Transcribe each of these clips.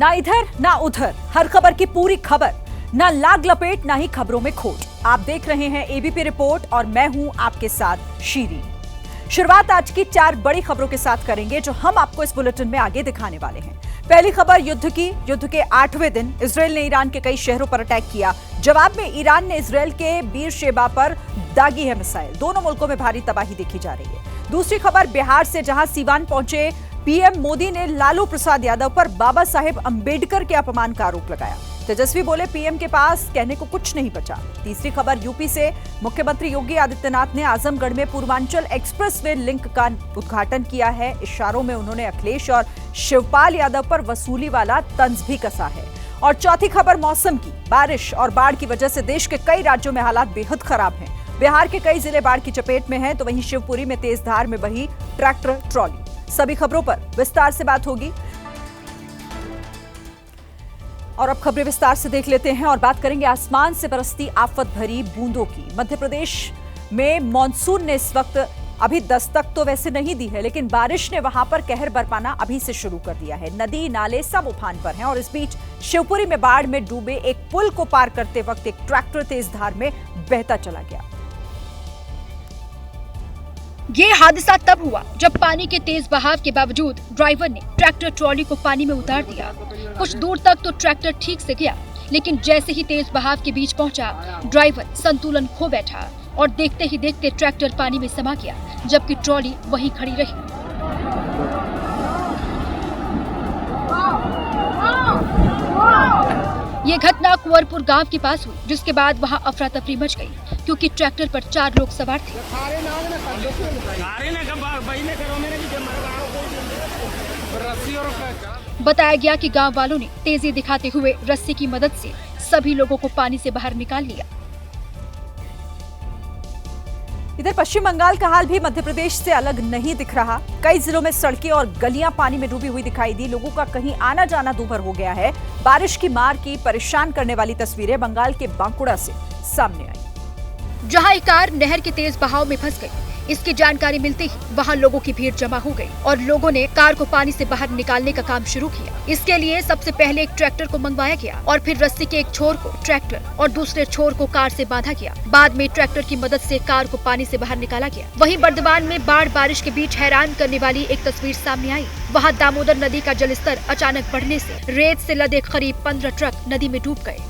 ना इधर ना उधर, हर खबर की पूरी खबर, ना लाग लपेट ना ही खबरों में खोट। आप देख रहे हैं एबीपी रिपोर्ट और मैं हूं आपके साथ शीरी। शुरुआत आज की 4 बड़ी खबरों के साथ करेंगे जो हम आपको इस बुलेटिन में आगे दिखाने वाले हैं। पहली खबर युद्ध की। युद्ध के 8वें दिन इजरायल ने ईरान के कई शहरों पर अटैक किया। जवाब में ईरान ने इजरायल के बीरशेबा पर दागी है मिसाइल। दोनों मुल्कों में भारी तबाही देखी जा रही है। दूसरी खबर बिहार से, जहां सीवान पहुंचे पीएम मोदी ने लालू प्रसाद यादव पर बाबा साहेब अंबेडकर के अपमान का आरोप लगाया। तेजस्वी बोले पीएम के पास कहने को कुछ नहीं बचा। तीसरी खबर यूपी से, मुख्यमंत्री योगी आदित्यनाथ ने आजमगढ़ में पूर्वांचल एक्सप्रेसवे लिंक का उद्घाटन किया है। इशारों में उन्होंने अखिलेश और शिवपाल यादव पर वसूली वाला तंज भी कसा है। और चौथी खबर मौसम की। बारिश और बाढ़ की वजह से देश के कई राज्यों में हालात बेहद खराब हैं। बिहार के कई जिले बाढ़ की चपेट में हैं, तो वहीं शिवपुरी में तेज धार में बही ट्रैक्टर ट्रॉली। सभी खबरों पर विस्तार से बात होगी और अब खबरें विस्तार से देख लेते हैं और बात करेंगे आसमान से बरसती आफत भरी बूंदों की। मध्य प्रदेश में मॉनसून ने इस वक्त अभी दस्तक तो वैसे नहीं दी है, लेकिन बारिश ने वहां पर कहर बरपाना अभी से शुरू कर दिया है। नदी नाले सब उफान पर हैं और इस बीच शिवपुरी में बाढ़ में डूबे एक पुल को पार करते वक्त एक ट्रैक्टर तेज धार में बहता चला गया। ये हादसा तब हुआ जब पानी के तेज बहाव के बावजूद ड्राइवर ने ट्रैक्टर ट्रॉली को पानी में उतार दिया। कुछ दूर तक तो ट्रैक्टर ठीक से गया, लेकिन जैसे ही तेज बहाव के बीच पहुंचा, ड्राइवर संतुलन खो बैठा और देखते ही देखते ट्रैक्टर पानी में समा गया, जबकि ट्रॉली वहीं खड़ी रही। ये घटना कुंवरपुर गांव के पास हुई, जिसके बाद वहां अफरा तफरी मच गई, क्योंकि ट्रैक्टर पर 4 लोग सवार थे। बताया गया कि गांव वालों ने तेजी दिखाते हुए रस्सी की मदद से सभी लोगों को पानी से बाहर निकाल लिया। इधर पश्चिम बंगाल का हाल भी मध्य प्रदेश से अलग नहीं दिख रहा। कई जिलों में सड़कें और गलियां पानी में डूबी हुई दिखाई दी। लोगों का कहीं आना जाना दूभर हो गया है। बारिश की मार की परेशान करने वाली तस्वीरें बंगाल के बांकुड़ा से सामने आई, जहां एक कार नहर के तेज बहाव में फंस गई। इसकी जानकारी मिलते ही वहां लोगों की भीड़ जमा हो गई और लोगों ने कार को पानी से बाहर निकालने का काम शुरू किया। इसके लिए सबसे पहले एक ट्रैक्टर को मंगवाया गया और फिर रस्सी के एक छोर को ट्रैक्टर और दूसरे छोर को कार से बांधा गया। बाद में ट्रैक्टर की मदद से कार को पानी से बाहर निकाला गया। वहीं बर्दवान में बाढ़ बारिश के बीच हैरान करने वाली एक तस्वीर सामने आई। वहाँ दामोदर नदी का जलस्तर अचानक बढ़ने से रेत से लदे करीब 15 ट्रक नदी में डूब गए।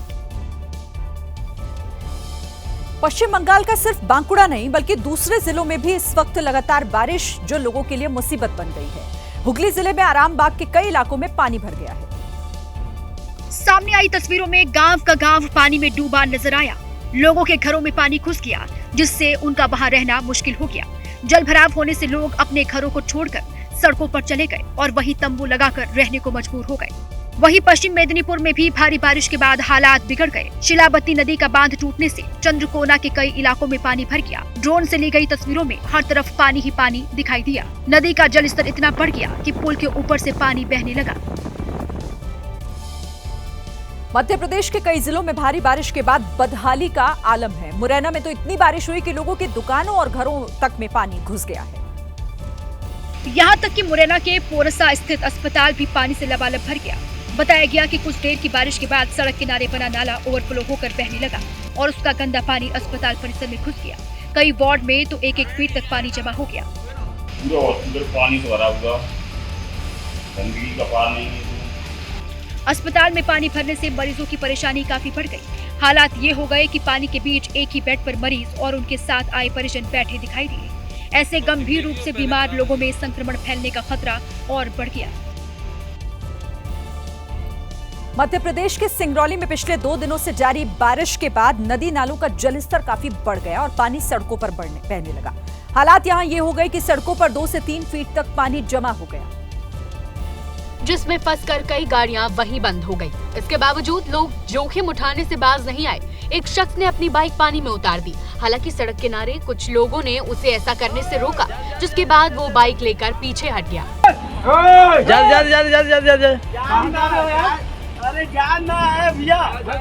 पश्चिम बंगाल का सिर्फ बांकुड़ा नहीं बल्कि दूसरे जिलों में भी इस वक्त लगातार बारिश जो लोगों के लिए मुसीबत बन गई है। हुगली जिले में आरामबाग के कई इलाकों में पानी भर गया है। सामने आई तस्वीरों में गांव का गांव पानी में डूबा नजर आया। लोगों के घरों में पानी घुस गया, जिससे उनका वहां रहना मुश्किल हो गया। जल भराव होने से लोग अपने घरों को छोड़कर सड़कों पर चले गए और वहीं तंबू लगाकर रहने को मजबूर हो गए। वहीं पश्चिम मेदिनीपुर में भी भारी बारिश के बाद हालात बिगड़ गए। शिलाबत्ती नदी का बांध टूटने से चंद्रकोना के कई इलाकों में पानी भर गया। ड्रोन से ली गई तस्वीरों में हर तरफ पानी ही पानी दिखाई दिया। नदी का जलस्तर इतना बढ़ गया कि पुल के ऊपर से पानी बहने लगा। मध्य प्रदेश के कई जिलों में भारी बारिश के बाद बदहाली का आलम है। मुरैना में तो इतनी बारिश हुई कि लोगों के दुकानों और घरों तक में पानी घुस गया है। यहाँ तक कि मुरैना के पोरसा स्थित अस्पताल भी पानी से लबालब भर गया। बताया गया कि कुछ देर की बारिश के बाद सड़क किनारे बना नाला ओवरफ्लो होकर बहने लगा और उसका गंदा पानी अस्पताल परिसर में घुस गया। कई वार्ड में तो 1-1 फीट तक पानी जमा हो गया। पूरा हॉस्पिटल पानी से भरा हुआ, गंदगी का पार नहीं है। अस्पताल में पानी भरने से मरीजों की परेशानी काफी बढ़ गई। हालात ये हो गए कि पानी के बीच एक ही बेड पर मरीज और उनके साथ आए परिजन बैठे दिखाई दिए। ऐसे गंभीर रूप से बीमार लोगों में संक्रमण फैलने का खतरा और बढ़ गया। मध्य प्रदेश के सिंगरौली में पिछले 2 दिनों से जारी बारिश के बाद नदी नालों का जलस्तर काफी बढ़ गया और पानी सड़कों पर बहने लगा। हालात यहां ये हो गए कि सड़कों पर 2 से 3 फीट तक पानी जमा हो गया, जिसमें फंसकर कई गाड़ियां वहीं बंद हो गई। इसके बावजूद लोग जोखिम उठाने से बाज नहीं आए। एक शख्स ने अपनी बाइक पानी में उतार दी। हालांकि सड़क किनारे कुछ लोगों ने उसे ऐसा करने से रोका, जिसके बाद वो बाइक लेकर पीछे हट गया। अरे जानना है भैया।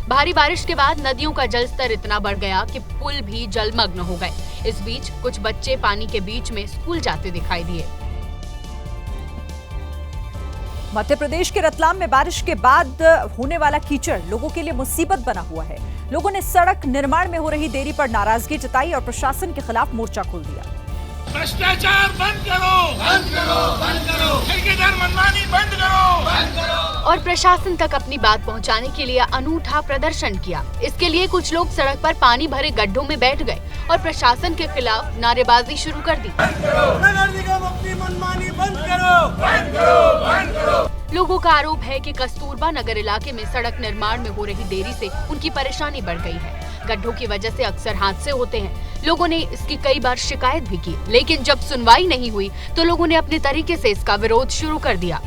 भारी बारिश के बाद नदियों का जलस्तर इतना बढ़ गया कि पुल भी जलमग्न हो गए। इस बीच कुछ बच्चे पानी के बीच में स्कूल जाते दिखाई दिए। मध्य प्रदेश के रतलाम में बारिश के बाद होने वाला कीचड़ लोगों के लिए मुसीबत बना हुआ है। लोगों ने सड़क निर्माण में हो रही देरी पर नाराजगी जताई और प्रशासन के खिलाफ मोर्चा खोल दिया। भ्रष्टाचार बंद करो, बंद करो, बंद करो, ठेकेदार मनमानी बंद करो, बंद करो। और प्रशासन तक अपनी बात पहुंचाने के लिए अनूठा प्रदर्शन किया। इसके लिए कुछ लोग सड़क पर पानी भरे गड्ढों में बैठ गए और प्रशासन के खिलाफ नारेबाजी शुरू कर दी। नगर निगम अपनी मनमानी बंद करो, बंद करो, बंद करो। लोगों का आरोप है कि कस्तूरबा नगर इलाके में सड़क निर्माण में हो रही देरी से उनकी परेशानी बढ़ गई है। गड्ढों की वजह से अक्सर हादसे होते हैं। लोगों ने इसकी कई बार शिकायत भी की, लेकिन जब सुनवाई नहीं हुई तो लोगों ने अपने तरीके से इसका विरोध शुरू कर दिया।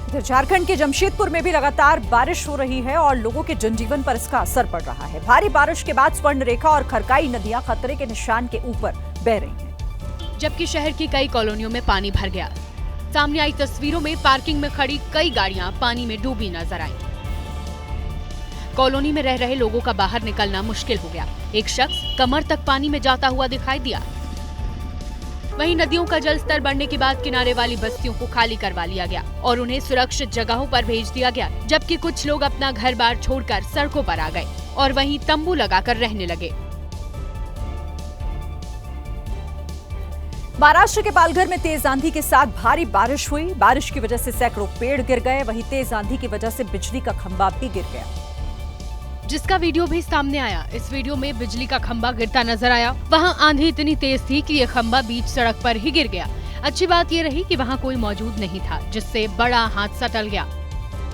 इधर झारखंड के जमशेदपुर में भी लगातार बारिश हो रही है और लोगों के जनजीवन पर इसका असर पड़ रहा है। भारी बारिश के बाद स्वर्णरेखा और खरकाई नदियां खतरे के निशान के ऊपर बह रही हैं। जबकि शहर की कई कॉलोनियों में पानी भर गया। सामने आई तस्वीरों में पार्किंग में खड़ी कई गाड़ियां पानी में डूबी नजर आई। कॉलोनी में रह रहे लोगों का बाहर निकलना मुश्किल हो गया। एक शख्स कमर तक पानी में जाता हुआ दिखाई दिया। वहीं नदियों का जल स्तर बढ़ने के बाद किनारे वाली बस्तियों को खाली करवा लिया गया और उन्हें सुरक्षित जगहों पर भेज दिया गया, जबकि कुछ लोग अपना घर बार छोड़कर सड़कों पर आ गए और वहीं तंबू लगाकर रहने लगे। महाराष्ट्र के पालघर में तेज आंधी के साथ भारी बारिश हुई। बारिश की वजह से सैकड़ों पेड़ गिर गए। वहीं तेज आंधी की वजह से बिजली का खंभा भी गिर गया, जिसका वीडियो भी सामने आया। इस वीडियो में बिजली का खंभा गिरता नजर आया। वहां आंधी इतनी तेज थी कि ये खंभा बीच सड़क पर ही गिर गया। अच्छी बात ये रही कि वहां कोई मौजूद नहीं था, जिससे बड़ा हादसा टल गया।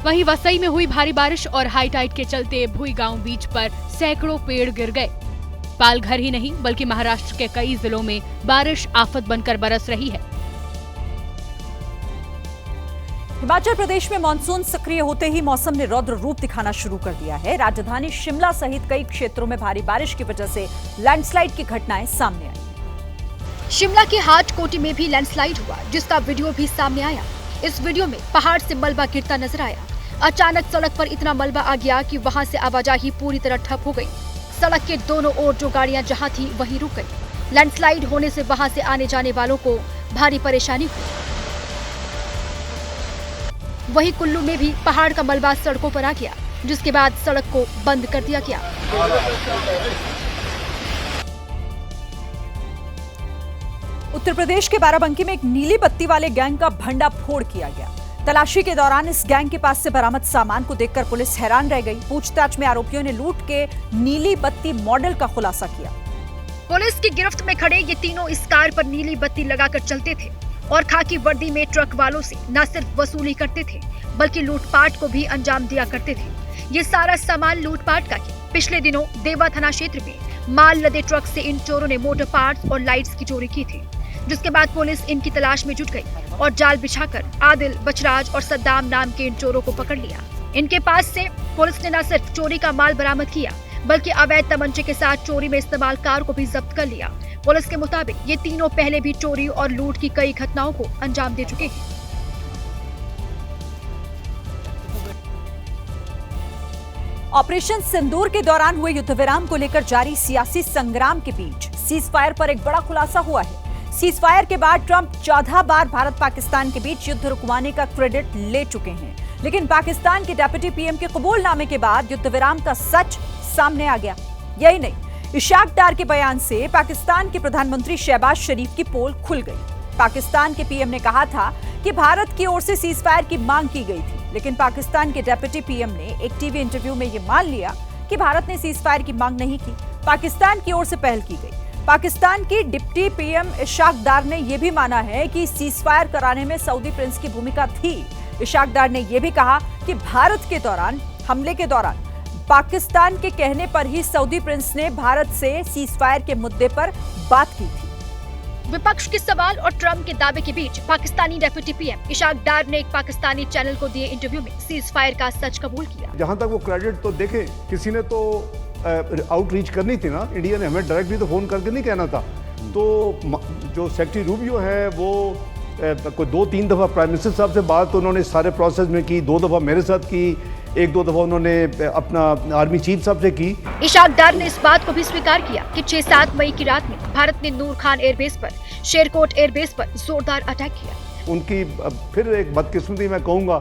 वहीं वसई में हुई भारी बारिश और हाई टाइड के चलते भुई गांव बीच पर सैकड़ों पेड़ गिर गए। पालघर ही नहीं बल्कि महाराष्ट्र के कई जिलों में बारिश आफत बनकर बरस रही है। हिमाचल प्रदेश में मानसून सक्रिय होते ही मौसम ने रौद्र रूप दिखाना शुरू कर दिया है। राजधानी शिमला सहित कई क्षेत्रों में भारी बारिश की वजह से लैंडस्लाइड की घटनाएं सामने आई। शिमला के हाट कोटी में भी लैंडस्लाइड हुआ, जिसका वीडियो भी सामने आया। इस वीडियो में पहाड़ से मलबा गिरता नजर आया। अचानक सड़क पर इतना मलबा आ गया कि वहां से आवाजाही पूरी तरह ठप हो गई। सड़क के दोनों ओर जो गाड़ियां जहां थी वहीं रुक गई। लैंडस्लाइड होने से वहां से आने जाने वालों को भारी परेशानी हुई। वहीं कुल्लू में भी पहाड़ का मलबा सड़कों पर आ गया, जिसके बाद सड़क को बंद कर दिया गया। उत्तर प्रदेश के बाराबंकी में एक नीली बत्ती वाले गैंग का भंडाफोड़ किया गया। तलाशी के दौरान इस गैंग के पास से बरामद सामान को देखकर पुलिस हैरान रह गई। पूछताछ में आरोपियों ने लूट के नीली बत्ती मॉडल का खुलासा किया। पुलिस की गिरफ्त में खड़े ये तीनों इस कार पर नीली बत्ती लगाकर चलते थे और खाकी वर्दी में ट्रक वालों से न सिर्फ वसूली करते थे बल्कि लूटपाट को भी अंजाम दिया करते थे। ये सारा सामान लूटपाट का है। पिछले दिनों देवा थाना क्षेत्र में माल लदे ट्रक से इन चोरों ने मोटर पार्ट्स और लाइट्स की चोरी की थी, जिसके बाद पुलिस इनकी तलाश में जुट गई और जाल बिछाकर आदिल, बचराज और सद्दाम नाम के इन चोरों को पकड़ लिया। इनके पास से पुलिस ने न सिर्फ चोरी का माल बरामद किया बल्कि अवैध तमंचे के साथ चोरी में इस्तेमाल कार को भी जब्त कर लिया। पुलिस के मुताबिक ये तीनों पहले भी चोरी और लूट की कई घटनाओं को अंजाम दे चुके हैं। ऑपरेशन सिंदूर के दौरान हुए युद्ध विराम को लेकर जारी सियासी संग्राम के बीच सीज फायर पर एक बड़ा खुलासा हुआ है। सीज फायर के बाद ट्रंप 14 बार भारत पाकिस्तान के बीच युद्ध रुकवाने का क्रेडिट ले चुके हैं, लेकिन पाकिस्तान के डिप्टी पीएम के कबूलनामे के बाद युद्ध विराम का सच सामने आ गया। यही नहीं, इशाक डार के बयान से पाकिस्तान के प्रधानमंत्री शहबाज शरीफ की पोल खुल गई। पाकिस्तान के पीएम ने कहा था कि भारत की ओर से सीज फायर की मांग की गई थी, लेकिन पाकिस्तान के डिप्टी पीएम ने एक टीवी इंटरव्यू में यह मान लिया कि भारत ने सीज फायर की मांग नहीं की, पाकिस्तान की ओर से पहल की गई। पाकिस्तान की डिप्टी पीएम इशाक डार ने यह भी माना है कि सीज फायर कराने में सऊदी प्रिंस की भूमिका थी। इशाक डार ने यह भी कहा कि भारत के दौरान हमले के दौरान पाकिस्तान के कहने पर ही सऊदी प्रिंस ने भारत से सीज फायर के मुद्दे पर बात की थी। विपक्ष के सवाल और ट्रंप के दावे के बीच पाकिस्तानी डिप्टी पीएम इशाक डार ने एक पाकिस्तानी चैनल को दिए इंटरव्यू में सीज फायर का सच कबूल किया। जहां तक वो क्रेडिट तो देखे, किसी ने तो आउटरीच करनी थी ना, इंडिया ने हमें डायरेक्ट भी तो फोन करके नहीं कहना था। तो जो सेक्रेटरी रूबियो है वो कोई 2-3 दफा प्राइम मिनिस्टर साहब से बात उन्होंने सारे प्रोसेस में की, 2 दफा मेरे साथ की, 1-2 दफा उन्होंने अपना आर्मी चीफ साहब से की। इशाक डार ने इस बात को भी स्वीकार किया कि 6-7 मई की रात में भारत ने नूर खान एयरबेस पर, शेरकोट एयरबेस पर जोरदार अटैक किया। उनकी फिर एक बदकिस्मती मैं कहूँगा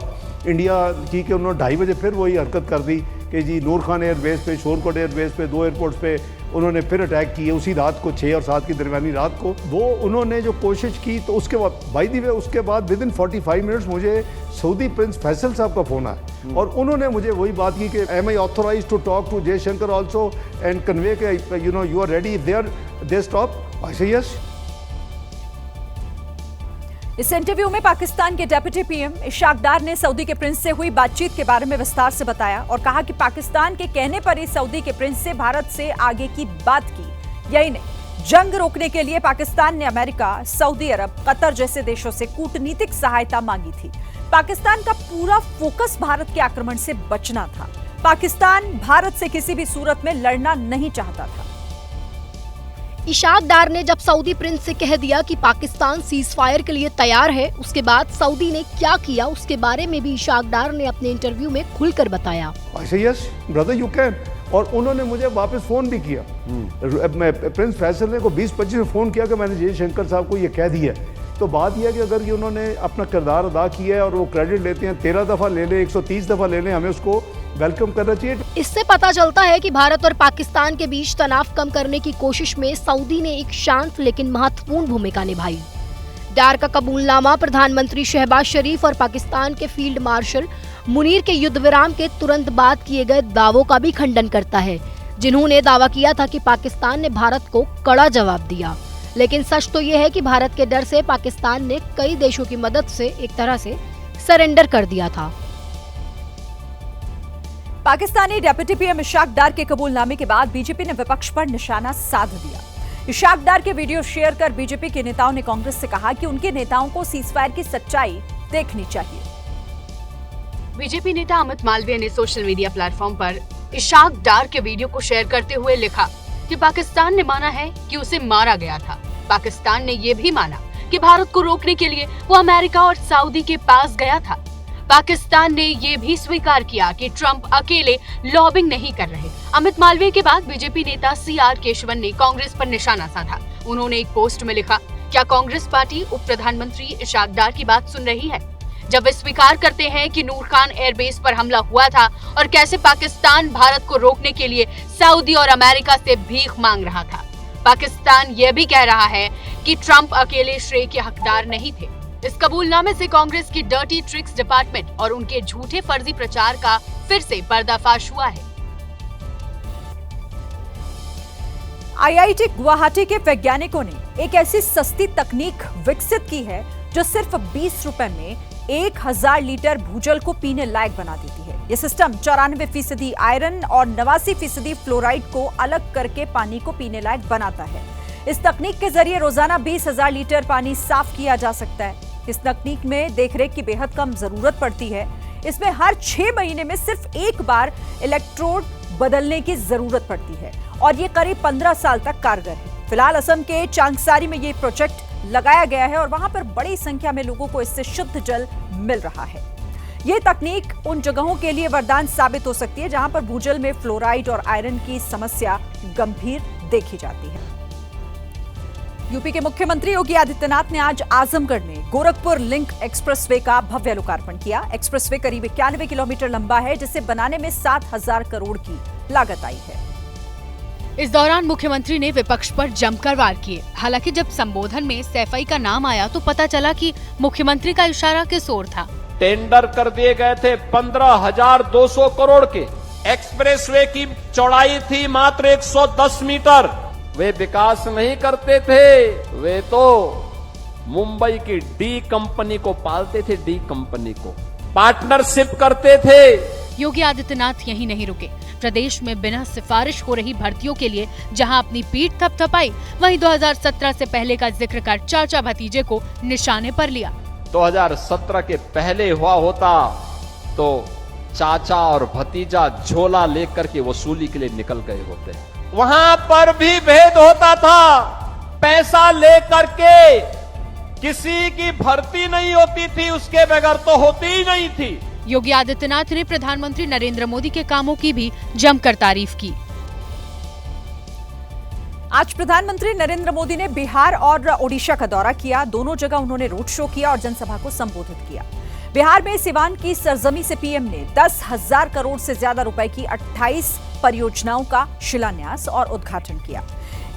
इंडिया की कि उन्होंने 2:30 बजे फिर वही हरकत कर दी कि जी नूर खान एयरबेस पे, शोरकोट एयरबेस पे, 2 एयरपोर्ट्स पे उन्होंने फिर अटैक किए उसी रात को, 6 और 7 की दरमियानी रात को। वो उन्होंने जो कोशिश की तो उसके बाद बाय द वे उसके बाद विद इन 45 मिनट्स मुझे सऊदी प्रिंस फैसल साहब का फ़ोन आया और उन्होंने मुझे वही बात की कि am I authorised to talk to Jaishankar also and convey के you are ready there they stop. I say yes. इस इंटरव्यू में पाकिस्तान के डेप्यूटी पीएम इशाक डार ने सऊदी के प्रिंस से हुई बातचीत के बारे में विस्तार से बताया और कहा कि पाकिस्तान के कहने पर ही सऊदी के प्रिंस से भारत से आगे की बात की। यही नहीं, जंग रोकने के लिए पाकिस्तान ने अमेरिका, सऊदी अरब, कतर जैसे देशों से कूटनीतिक सहायता मांगी थी। पाकिस्तान का पूरा फोकस भारत के आक्रमण से बचना था। पाकिस्तान भारत से किसी भी सूरत में लड़ना नहीं चाहता था। इशाक डार ने जब सऊदी प्रिंस से कह दिया कि पाकिस्तान सीज फायर के लिए तैयार है, उसके बाद सऊदी ने क्या किया उसके बारे में भी इशाक डार ने अपने इंटरव्यू में खुलकर बताया। Yes brother you can. और उन्होंने मुझे वापस फ़ोन भी किया। मैं प्रिंस फैसल ने को 20-25 में फ़ोन किया कि मैंने जयशंकर साहब को ये कह दिया। तो बात यह है कि अगर ये उन्होंने अपना किरदार अदा किया है और वो क्रेडिट लेते हैं, 13 दफ़ा ले लें, 130 दफ़ा ले लें, हमें उसको वेलकम करना चाहिए। इससे पता चलता है कि भारत और पाकिस्तान के बीच तनाव कम करने की कोशिश में सऊदी ने एक शांत लेकिन महत्वपूर्ण भूमिका निभाई। डार का कबूलनामा प्रधानमंत्री शहबाज शरीफ और पाकिस्तान के फील्ड मार्शल मुनीर के युद्ध विराम के तुरंत बाद किए गए दावों का भी खंडन करता है, जिन्होंने दावा किया था कि पाकिस्तान ने भारत को कड़ा जवाब दिया। लेकिन सच तो यह है कि भारत के डर से पाकिस्तान ने कई देशों की मदद से एक तरह से सरेंडर कर दिया था। पाकिस्तानी डेप्यूटी पीएम इशाक डार के कबूलनामे के बाद बीजेपी ने विपक्ष पर निशाना साध दिया। इशाक डार के वीडियो शेयर कर बीजेपी के नेताओं ने कांग्रेस से कहा कि उनके नेताओं को सीजफायर की सच्चाई देखनी चाहिए। बीजेपी नेता अमित मालवीय ने सोशल मीडिया प्लेटफॉर्म पर इशाक डार के वीडियो को शेयर करते हुए लिखा कि पाकिस्तान ने माना है कि उसे मारा गया था। पाकिस्तान ने ये भी माना कि भारत को रोकने के लिए वो अमेरिका और सऊदी के पास गया था। पाकिस्तान ने ये भी स्वीकार किया कि ट्रंप अकेले लॉबिंग नहीं कर रहे। अमित मालवीय के बाद बीजेपी नेता CR केशवन ने कांग्रेस पर निशाना साधा। उन्होंने एक पोस्ट में लिखा, क्या कांग्रेस पार्टी उप प्रधानमंत्री इशाक डार की बात सुन रही है? जब वे स्वीकार करते हैं कि नूर खान एयरबेस पर हमला हुआ था और कैसे पाकिस्तान भारत को रोकने के लिए सऊदी और अमेरिका से भीख मांग रहा था। पाकिस्तान यह भी कह रहा है कि ट्रंप अकेले श्रेय के हकदार नहीं थे। इस कबूलनामे से कांग्रेस की डर्टी ट्रिक्स डिपार्टमेंट और उनके झूठे फर्जी प्रचार का फिर से पर्दाफाश हुआ है। IIT गुवाहाटी के वैज्ञानिकों ने एक ऐसी सस्ती तकनीक विकसित की है जो सिर्फ 20 रुपए में 1000 लीटर भूजल को पीने लायक बना देती है। यह सिस्टम 94% आयरन और 89% फ्लोराइड को अलग करके पानी को पीने लायक बनाता है। इस तकनीक के जरिए रोजाना 20,000 लीटर पानी साफ किया जा सकता है। इस तकनीक में देखरेख की बेहद कम जरूरत पड़ती है। इसमें हर 6 महीने में सिर्फ एक बार इलेक्ट्रोड बदलने की जरूरत पड़ती है और ये करीब 15 साल तक कारगर है। फिलहाल असम के चांगसारी में ये प्रोजेक्ट लगाया गया है और वहां पर बड़ी संख्या में लोगों को इससे शुद्ध जल मिल रहा है। ये तकनीक उन जगहों के लिए वरदान साबित हो सकती है जहां पर भूजल में फ्लोराइड और आयरन की समस्या गंभीर देखी जाती है। यूपी के मुख्यमंत्री योगी आदित्यनाथ ने आज आजमगढ़ में गोरखपुर लिंक एक्सप्रेसवे का भव्य लोकार्पण किया। एक्सप्रेसवे करीब 91 किलोमीटर लंबा है, जिसे बनाने में 7,000 करोड़ की लागत आई है। इस दौरान मुख्यमंत्री ने विपक्ष पर जमकर वार किए। हालांकि जब संबोधन में सैफई का नाम आया तो पता चला कि मुख्यमंत्री का इशारा किस ओर था। टेंडर कर दिए गए थे 15,200 करोड़ के। एक्सप्रेसवे की चौड़ाई थी मात्र 110 मीटर। वे विकास नहीं करते थे, वे तो मुंबई की डी कंपनी को पालते थे, डी कंपनी को पार्टनरशिप करते थे। योगी आदित्यनाथ यहीं नहीं रुके। प्रदेश में बिना सिफारिश हो रही भर्तियों के लिए जहां अपनी पीठ थपथपाई, वहीं 2017 से पहले का जिक्र कर चाचा भतीजे को निशाने पर लिया। 2017 के पहले हुआ होता तो चाचा और भतीजा झोला लेकर के वसूली के लिए निकल गए होते। वहां पर भी भेद होता था। पैसा लेकर के किसी की भर्ती नहीं होती थी, उसके बगैर तो होती ही नहीं थी। योगी आदित्यनाथ ने प्रधानमंत्री नरेंद्र मोदी के कामों की भी जमकर तारीफ की। आज प्रधानमंत्री नरेंद्र मोदी ने बिहार और ओडिशा का दौरा किया। दोनों जगह उन्होंने रोड शो किया और जनसभा को संबोधित किया। बिहार में सिवान की सरजमी से पीएम ने 10,000 करोड़ से ज्यादा रुपए की 28 परियोजनाओं का शिलान्यास और उद्घाटन किया,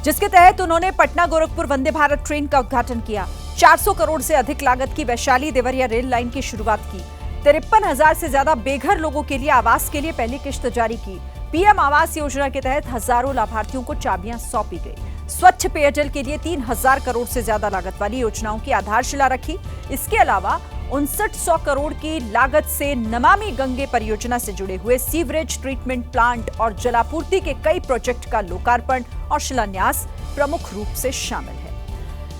जिसके तहत उन्होंने पटना गोरखपुर वंदे भारत ट्रेन का उद्घाटन किया। 400 करोड़ से अधिक लागत की वैशाली देवरिया रेल लाइन की शुरुआत की। 53,000 से ज्यादा बेघर लोगों के लिए आवास के लिए पहली किश्त जारी की। पीएम आवास योजना के तहत हजारों लाभार्थियों को चाबियां सौंपी गई। स्वच्छ पेयजल के लिए 3,000 करोड़ से ज्यादा लागत वाली योजनाओं की आधारशिला रखी। इसके अलावा 5900 करोड़ की लागत से नमामि गंगे परियोजना से जुड़े हुए सीवरेज ट्रीटमेंट प्लांट और जलापूर्ति के कई प्रोजेक्ट का लोकार्पण और शिलान्यास प्रमुख रूप से शामिल है।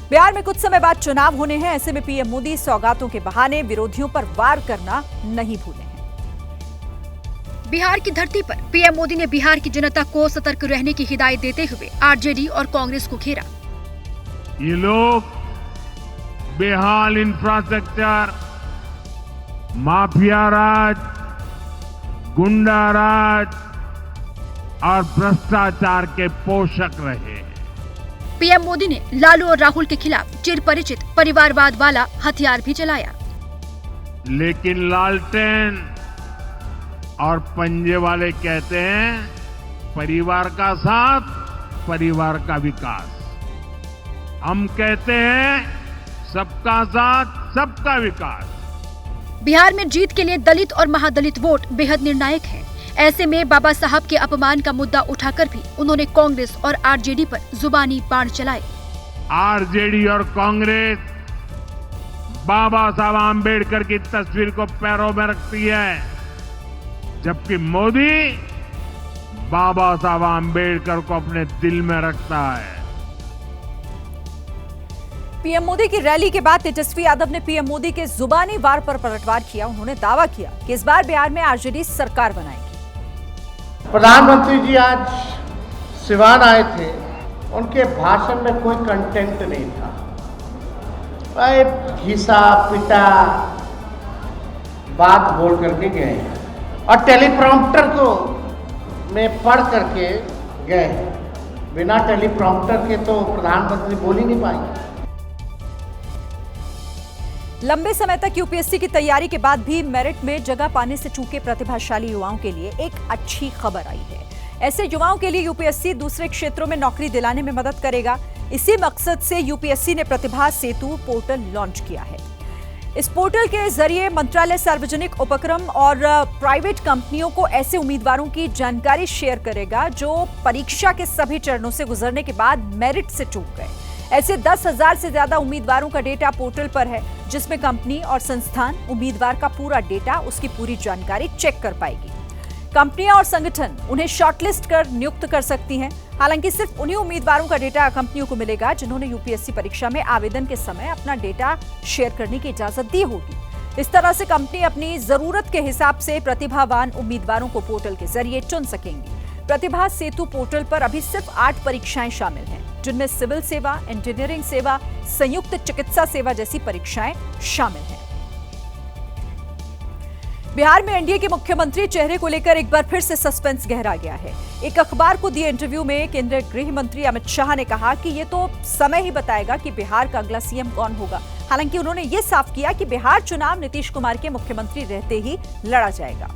बिहार में कुछ समय बाद चुनाव होने हैं। ऐसे में पीएम मोदी सौगातों के बहाने विरोधियों पर वार करना नहीं भूले हैं। बिहार की धरती पर पीएम मोदी ने बिहार की जनता को सतर्क रहने की हिदायत देते हुए आरजेडी और कांग्रेस को घेरा। ये लोग बेहाल इंफ्रास्ट्रक्चर, माफिया राज, गुंडा राज और भ्रष्टाचार के पोषक रहे। पीएम मोदी ने लालू और राहुल के खिलाफ चिरपरिचित परिवारवाद वाला हथियार भी चलाया। लेकिन लालटेन और पंजे वाले कहते हैं परिवार का साथ, परिवार का विकास। हम कहते हैं सबका साथ, सबका विकास। बिहार में जीत के लिए दलित और महादलित वोट बेहद निर्णायक है। ऐसे में बाबा साहब के अपमान का मुद्दा उठाकर भी उन्होंने कांग्रेस और आरजेडी पर जुबानी बाण चलाए। आरजेडी और कांग्रेस बाबा साहब आम्बेडकर की तस्वीर को पैरों में रखती है, जबकि मोदी बाबा साहब आम्बेडकर को अपने दिल में रखता है। पीएम मोदी की रैली के बाद तेजस्वी यादव ने पीएम मोदी के जुबानी वार पर पलटवार किया। उन्होंने दावा किया कि इस बार बिहार में आरजेडी सरकार बनाएगी। प्रधानमंत्री जी आज सिवान आए थे, उनके भाषण में कोई कंटेंट नहीं था। घिसा पिटा बात बोल करके गए और टेलीप्रॉम्प्टर को में पढ़ करके गए। बिना टेलीप्रॉम्प्टर के तो प्रधानमंत्री बोल ही नहीं पाएंगे। लंबे समय तक यूपीएससी की तैयारी के बाद भी मेरिट में जगह पाने से चूके प्रतिभाशाली युवाओं के लिए एक अच्छी खबर आई है। ऐसे युवाओं के लिए यूपीएससी दूसरे क्षेत्रों में नौकरी दिलाने में मदद करेगा। इसी मकसद से यूपीएससी ने प्रतिभा सेतु पोर्टल लॉन्च किया है। इस पोर्टल के जरिए मंत्रालय सार्वजनिक उपक्रम और प्राइवेट कंपनियों को ऐसे उम्मीदवारों की जानकारी शेयर करेगा जो परीक्षा के सभी चरणों से गुजरने के बाद मेरिट से चूक गए। ऐसे 10,000 से ज्यादा उम्मीदवारों का डेटा पोर्टल पर है, जिसमें कंपनी और संस्थान उम्मीदवार का पूरा डेटा, उसकी पूरी जानकारी चेक कर पाएगी। कंपनियां और संगठन उन्हें शॉर्टलिस्ट कर नियुक्त कर सकती हैं। हालांकि सिर्फ उन्हीं उम्मीदवारों का डेटा कंपनियों को मिलेगा जिन्होंने यूपीएससी परीक्षा में आवेदन के समय अपना डेटा शेयर करने की इजाजत दी होगी। इस तरह से कंपनी अपनी जरूरत के हिसाब से प्रतिभावान उम्मीदवारों को पोर्टल के जरिए चुन सकेंगी। प्रतिभा सेतु पोर्टल पर अभी सिर्फ 8 परीक्षाएं शामिल हैं, जिनमें सिविल सेवा, इंजीनियरिंग सेवा, संयुक्त चिकित्सा सेवा जैसी परीक्षाएं शामिल हैं। बिहार में एनडीए के मुख्यमंत्री चेहरे को लेकर एक बार फिर से सस्पेंस गहरा गया है। एक अखबार को दिए इंटरव्यू में केंद्रीय गृह मंत्री अमित शाह ने कहा कि ये तो समय ही बताएगा कि बिहार का अगला सीएम कौन होगा। हालांकि उन्होंने ये साफ किया कि बिहार चुनाव नीतीश कुमार के मुख्यमंत्री रहते ही लड़ा जाएगा।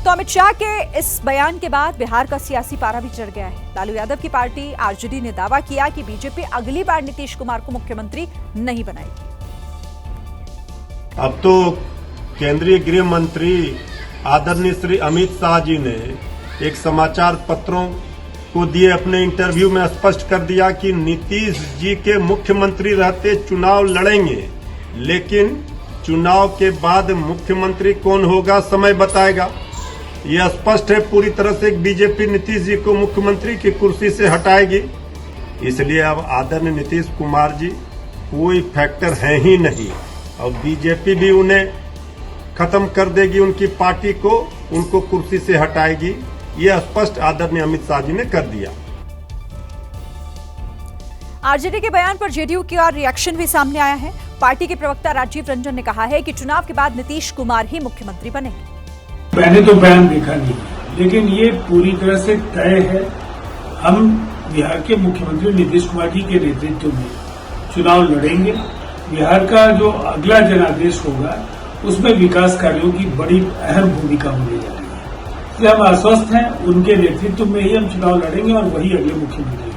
तो अमित शाह के इस बयान के बाद बिहार का सियासी पारा भी चढ़ गया है। लालू यादव की पार्टी आरजेडी ने दावा किया कि बीजेपी अगली बार नीतीश कुमार को मुख्यमंत्री नहीं बनाएगी। अब तो केंद्रीय गृह मंत्री आदरणीय श्री अमित शाह जी ने एक समाचार पत्रों को दिए अपने इंटरव्यू में स्पष्ट कर दिया कि नीतीश जी के मुख्यमंत्री रहते चुनाव लड़ेंगे, लेकिन चुनाव के बाद मुख्यमंत्री कौन होगा समय बताएगा। यह स्पष्ट है पूरी तरह से बीजेपी नीतीश जी को मुख्यमंत्री की कुर्सी से हटाएगी। इसलिए अब आदरणीय नीतीश कुमार जी कोई फैक्टर है ही नहीं और बीजेपी भी उन्हें खत्म कर देगी, उनकी पार्टी को, उनको कुर्सी से हटाएगी। यह स्पष्ट आदरणीय अमित शाह जी ने कर दिया। आरजेडी के बयान पर जेडीयू का रिएक्शन भी सामने आया है। पार्टी के प्रवक्ता राजीव रंजन ने कहा है कि चुनाव के बाद नीतीश कुमार ही मुख्यमंत्री बनेंगे। मैंने तो बयान देखा नहीं, लेकिन ये पूरी तरह से तय है हम बिहार के मुख्यमंत्री नीतीश कुमार जी के नेतृत्व में चुनाव लड़ेंगे। बिहार का जो अगला जनादेश होगा उसमें विकास कार्यों की बड़ी अहम भूमिका होने जा रही है, इसलिए हम आश्वस्त हैं। उनके नेतृत्व में ही हम चुनाव लड़ेंगे और वही अगले मुख्यमंत्री।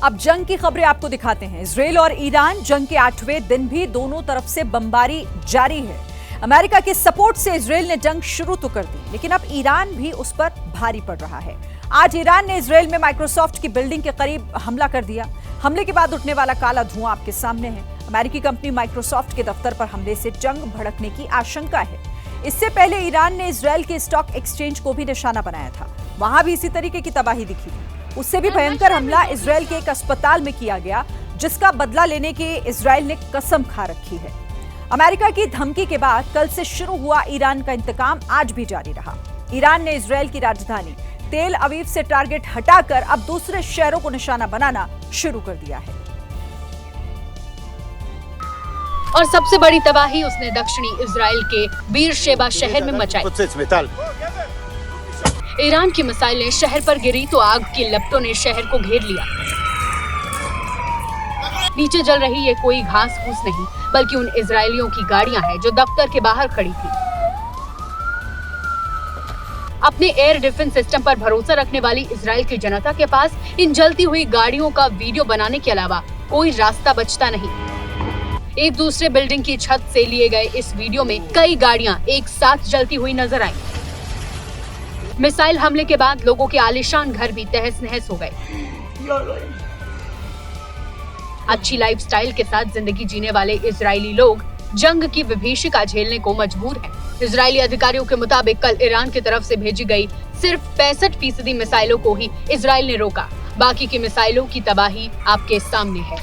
अब जंग की खबरें आपको दिखाते हैं। इजरायल और ईरान जंग के 8वें दिन भी दोनों तरफ से बमबारी जारी है। अमेरिका के सपोर्ट से इजरायल ने जंग शुरू तो कर दी, लेकिन अब ईरान भी उस पर भारी पड़ रहा है। आज ईरान ने इजरायल में माइक्रोसॉफ्ट की बिल्डिंग के करीब हमला कर दिया। हमले के बाद उठने वाला काला धुआं आपके सामने है। अमेरिकी कंपनी माइक्रोसॉफ्ट के दफ्तर पर हमले से जंग भड़कने की आशंका है। इससे पहले ईरान ने इजरायल के स्टॉक एक्सचेंज को भी निशाना बनाया था, वहां भी इसी तरीके की तबाही दिखी थी। उससे भी भयंकर हमला इजरायल के एक अस्पताल में किया गया, जिसका बदला लेने की इजरायल ने कसम खा रखी है। अमेरिका की धमकी के बाद कल से शुरू हुआ ईरान का इंतकाम आज भी जारी रहा। ईरान ने इजरायल की राजधानी तेल अवीव से टारगेट हटाकर अब दूसरे शहरों को निशाना बनाना शुरू कर दिया है। और सबसे बड़ी तबाही उसने दक्षिणी इजराइल के बीरशेबा शहर में मचाई। ईरान की मिसाइलें शहर पर गिरी तो आग की लपटों ने शहर को घेर लिया। नीचे जल रही ये कोई घास फूस नहीं, बल्कि उन इजरायलियों की गाड़ियां हैं जो दफ्तर के बाहर खड़ी थी। अपने एयर डिफेंस सिस्टम पर भरोसा रखने वाली इजराइल की जनता के पास इन जलती हुई गाड़ियों का वीडियो बनाने के अलावा कोई रास्ता बचता नहीं। एक दूसरे बिल्डिंग की छत से लिए गए इस वीडियो में कई गाड़ियां एक साथ जलती हुई नजर आईं। मिसाइल हमले के बाद लोगों के आलीशान घर भी तहस नहस हो गए। अच्छी लाइफस्टाइल के साथ जिंदगी जीने वाले इजरायली लोग जंग की विभीषिका झेलने को मजबूर हैं। इजरायली अधिकारियों के मुताबिक कल ईरान की तरफ से भेजी गई सिर्फ 65% मिसाइलों को ही इजरायल ने रोका। बाकी की मिसाइलों की तबाही आपके सामने है।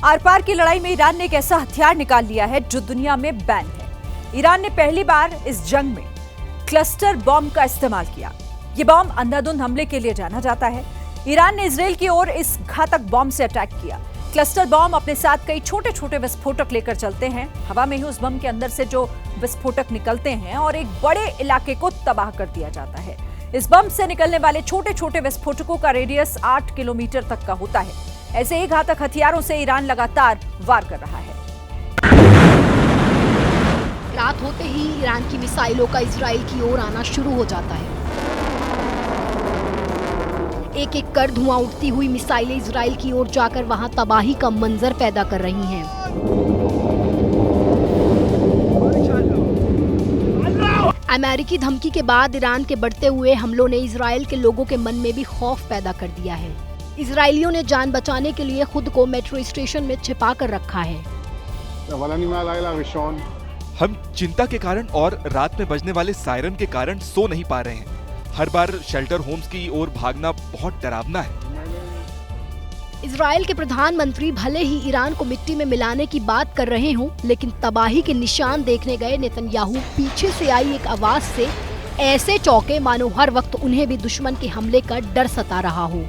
आर पार की लड़ाई में ईरान ने एक ऐसा हथियार निकाल लिया है जो दुनिया में बैन है। ईरान ने पहली बार इस जंग में क्लस्टर बॉम्ब का इस्तेमाल किया। ये बॉम्ब अंधाधुंध हमले के लिए जाना जाता है। ईरान ने इजरायल की ओर इस घातक बॉम्ब से अटैक किया। क्लस्टर बॉम्ब अपने साथ कई छोटे छोटे विस्फोटक लेकर चलते हैं। हवा में ही उस बम के अंदर से जो विस्फोटक निकलते हैं और एक बड़े इलाके को तबाह कर दिया जाता है। इस बम से निकलने वाले छोटे छोटे विस्फोटकों का रेडियस 8 किलोमीटर तक का होता है। ऐसे ही घातक हथियारों से ईरान लगातार वार कर रहा है। रात होते ही ईरान की मिसाइलों का इजराइल की ओर आना शुरू हो जाता है। एक एक कर धुआं उठती हुई मिसाइलें इजराइल की ओर जाकर वहां तबाही का मंजर पैदा कर रही हैं। अमेरिकी धमकी के बाद ईरान के बढ़ते हुए हमलों ने इजराइल के लोगों के मन में भी खौफ पैदा कर दिया है। इजरायलियों ने जान बचाने के लिए खुद को मेट्रो स्टेशन में छिपा कर रखा है। हम चिंता के कारण और रात में बजने वाले सायरन के कारण सो नहीं पा रहे हैं। हर बार शेल्टर होम्स की ओर भागना बहुत डरावना है। इजराइल के प्रधानमंत्री भले ही ईरान को मिट्टी में मिलाने की बात कर रहे हों, लेकिन तबाही के निशान देखने गए नेतन्याहू पीछे से आई एक आवाज से ऐसे चौंके मानो हर वक्त उन्हें भी दुश्मन के हमले का डर सता रहा हो।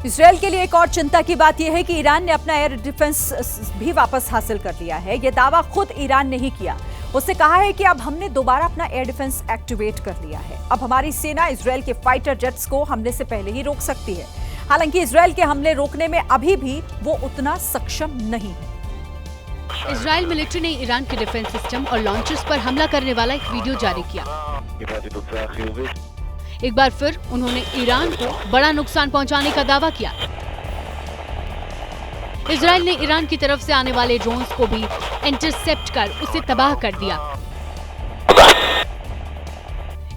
इजरायल के लिए एक और चिंता की बात यह है कि ईरान ने अपना एयर डिफेंस भी वापस हासिल कर लिया है। यह दावा खुद ईरान ने ही किया। उसने कहा है कि अब हमने दोबारा अपना एयर डिफेंस एक्टिवेट कर लिया है। अब हमारी सेना इजरायल के फाइटर जेट्स को हमले से पहले ही रोक सकती है। हालांकि इजरायल के हमले रोकने में अभी भी वो उतना सक्षम नहीं है। इजरायल मिलिट्री ने ईरान के डिफेंस सिस्टम और लॉन्चर्स पर हमला करने वाला एक वीडियो जारी किया। एक बार फिर उन्होंने ईरान को बड़ा नुकसान पहुंचाने का दावा किया। इजरायल ने ईरान की तरफ से आने वाले ड्रोन्स को भी इंटरसेप्ट कर उसे तबाह कर दिया।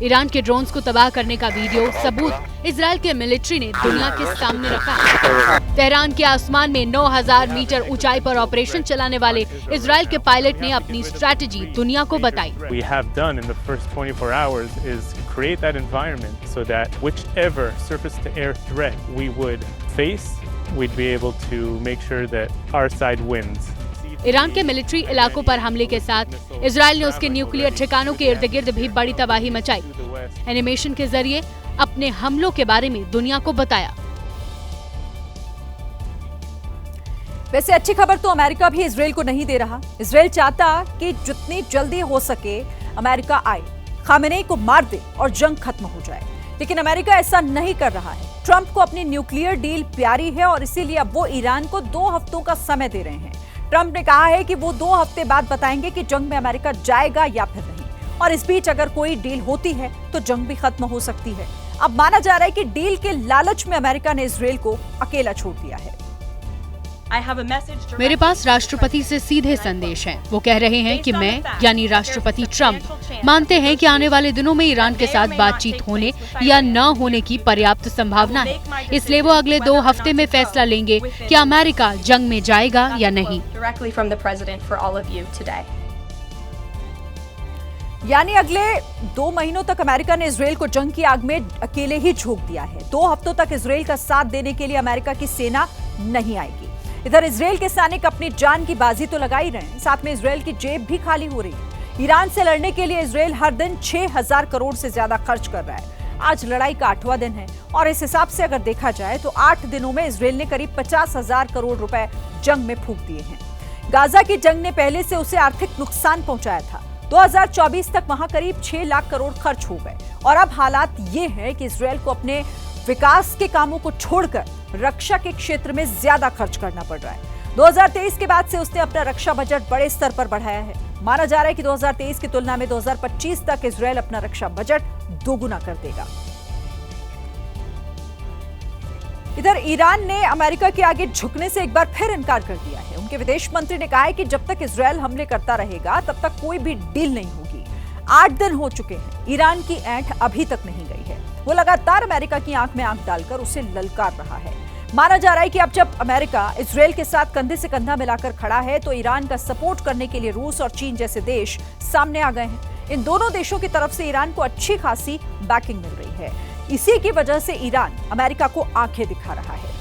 ईरान के ड्रोन्स को तबाह करने का वीडियो सबूत इजरायल के मिलिट्री ने दुनिया के सामने रखा है। तेहरान के आसमान में 9000 मीटर ऊंचाई पर ऑपरेशन चलाने वाले इजरायल के पायलट ने अपनी स्ट्रैटेजी दुनिया को बताई। We have done in the first 24 hours is create that environment so that whichever surface to air threat we would face, we'd be able to make sure that our side wins. Iran के military इलाकों पर हमले के साथ Israel ने उसके nuclear ठिकानों के इर्द गिर्द भी बड़ी तबाही मचाई। एनिमेशन के जरिए अपने हमलों के बारे में दुनिया को बताया। वैसे अच्छी खबर तो अमेरिका भी इजराइल को नहीं दे रहा। इजराइल चाहता कि जितनी जल्दी हो सके अमेरिका आए, खामेनेई को मार दे और जंग खत्म हो जाए, लेकिन अमेरिका ऐसा नहीं कर रहा है। ट्रंप को अपनी न्यूक्लियर डील प्यारी है और इसीलिए अब वो ईरान को 2 हफ्तों का समय दे रहे हैं। ट्रंप ने कहा है कि वो 2 हफ्ते बाद बताएंगे कि जंग में अमेरिका जाएगा या फिर नहीं, और इस बीच अगर कोई डील होती है तो जंग भी खत्म हो सकती है। अब माना जा रहा है कि डील के लालच में अमेरिका ने इजराइल को अकेला छोड़ दिया है। मेरे पास राष्ट्रपति से सीधे संदेश हैं। वो कह रहे हैं कि मैं यानी राष्ट्रपति ट्रंप मानते हैं कि आने वाले दिनों में ईरान के साथ बातचीत होने या न होने की पर्याप्त संभावना है, इसलिए वो अगले 2 हफ्ते में फैसला लेंगे कि अमेरिका जंग में जाएगा या नहीं। यानी अगले 2 महीनों तक अमेरिका ने इजराइल को जंग की आग में अकेले ही झोंक दिया है। 2 हफ्तों तक इजराइल का साथ देने के लिए अमेरिका की सेना नहीं आएगी। इधर इजराइल के सैनिक अपनी जान की बाजी तो लगा ही रहे हैं, साथ में इजराइल की जेब भी खाली हो रही है। ईरान से लड़ने के लिए इजराइल हर दिन 6000 करोड़ से ज्यादा खर्च कर रहा है। आज लड़ाई का 8वां दिन है और इस हिसाब से अगर देखा जाए तो 8 दिनों में इजराइल ने करीब 50,000 करोड़ रुपए जंग में फूंक दिए हैं। गाजा की जंग ने पहले से उसे आर्थिक नुकसान पहुंचाया था। 2024 तक वहां करीब 6 लाख करोड़ खर्च हो गए और अब हालात ये है कि इजराइल को अपने विकास के कामों को छोड़कर रक्षा के क्षेत्र में ज्यादा खर्च करना पड़ रहा है। 2023 के बाद से उसने अपना रक्षा बजट बड़े स्तर पर बढ़ाया है। माना जा रहा है कि 2023 की तुलना में 2025 तक इजराइल अपना रक्षा बजट दोगुना कर देगा। इधर ईरान ने अमेरिका के आगे झुकने से एक बार फिर इनकार कर दिया है। उनके विदेश मंत्री ने कहा है कि जब तक इजराइल हमले करता रहेगा तब तक कोई भी डील नहीं होगी। 8 दिन हो चुके हैं, ईरान की ऐंठ अभी तक नहीं गई है। वो लगातार अमेरिका की आंख में आंख डालकर उसे ललकार रहा है। माना जा रहा है कि अब जब अमेरिका इजराइल के साथ कंधे से कंधा मिलाकर खड़ा है तो ईरान का सपोर्ट करने के लिए रूस और चीन जैसे देश सामने आ गए हैं। इन दोनों देशों की तरफ से ईरान को अच्छी खासी बैकिंग मिल रही है। इसी की वजह से ईरान अमेरिका को आंखें दिखा रहा है।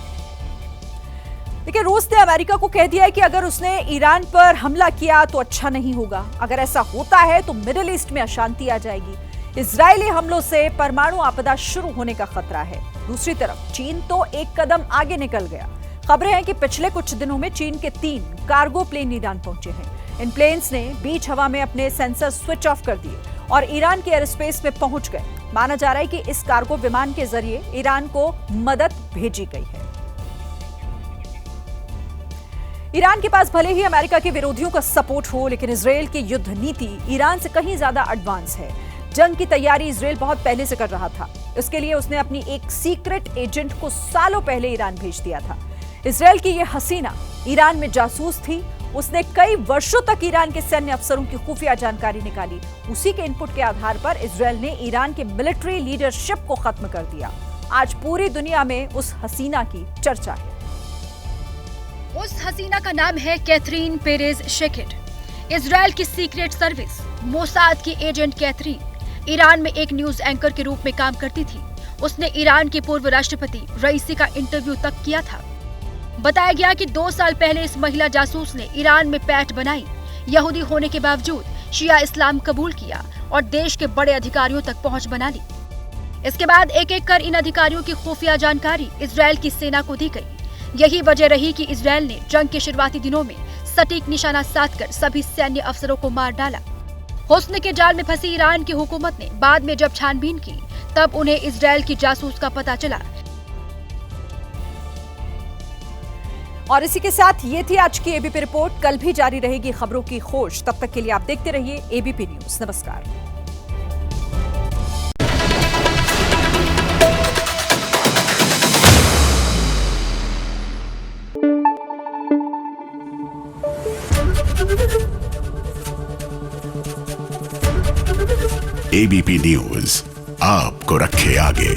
देखिए, रूस ने अमेरिका को कह दिया है कि अगर उसने ईरान पर हमला किया तो अच्छा नहीं होगा। अगर ऐसा होता है तो मिडिल ईस्ट में अशांति आ जाएगी। इजरायली हमलों से परमाणु आपदा शुरू होने का खतरा है। दूसरी तरफ चीन तो एक कदम आगे निकल गया। खबरें हैं कि पिछले कुछ दिनों में चीन के 3 कार्गो प्लेन ईरान पहुंचे हैं। इन प्लेन्स ने बीच हवा में अपने सेंसर स्विच ऑफ कर दिए और ईरान के एयर स्पेस में पहुंच गए। माना जा रहा है कि इस कार्गो विमान के जरिए ईरान को मदद भेजी गई है। ईरान के पास भले ही अमेरिका के विरोधियों का सपोर्ट हो, लेकिन इजराइल की युद्ध नीति ईरान से कहीं ज्यादा एडवांस है। जंग की तैयारी इजराइल बहुत पहले से कर रहा था। इसके लिए उसने अपनी एक सीक्रेट एजेंट को सालों पहले ईरान भेज दिया था। इजराइल की यह हसीना ईरान में जासूस थी। उसने कई वर्षों तक ईरान के सैन्य अफसरों की खुफिया जानकारी निकाली। उसी के इनपुट के आधार पर इजराइल ने ईरान के मिलिट्री लीडरशिप को खत्म कर दिया। आज पूरी दुनिया में उस हसीना की चर्चा है। उस हसीना का नाम है कैथरीन पेरेज शेकेट। इजराइल की सीक्रेट सर्विस मोसाद की एजेंट कैथरीन ईरान में एक न्यूज एंकर के रूप में काम करती थी। उसने ईरान के पूर्व राष्ट्रपति रईसी का इंटरव्यू तक किया था। बताया गया कि 2 साल पहले इस महिला जासूस ने ईरान में पैठ बनाई, यहूदी होने के बावजूद शिया इस्लाम कबूल किया और देश के बड़े अधिकारियों तक पहुंच बना ली। इसके बाद एक एक कर इन अधिकारियों की खुफिया जानकारी इजराइल की सेना को दी गई। यही वजह रही कि इजराइल ने जंग के शुरुआती दिनों में सटीक निशाना साधकर सभी सैन्य अफसरों को मार डाला। हुस्न के जाल में फंसी ईरान की हुकूमत ने बाद में जब छानबीन की तब उन्हें इजराइल की जासूस का पता चला। और इसी के साथ ये थी आज की एबीपी रिपोर्ट। कल भी जारी रहेगी खबरों की खोज। तब तक के लिए आप देखते रहिए एबीपी न्यूज। नमस्कार। एबीपी न्यूज आपको रखे आगे।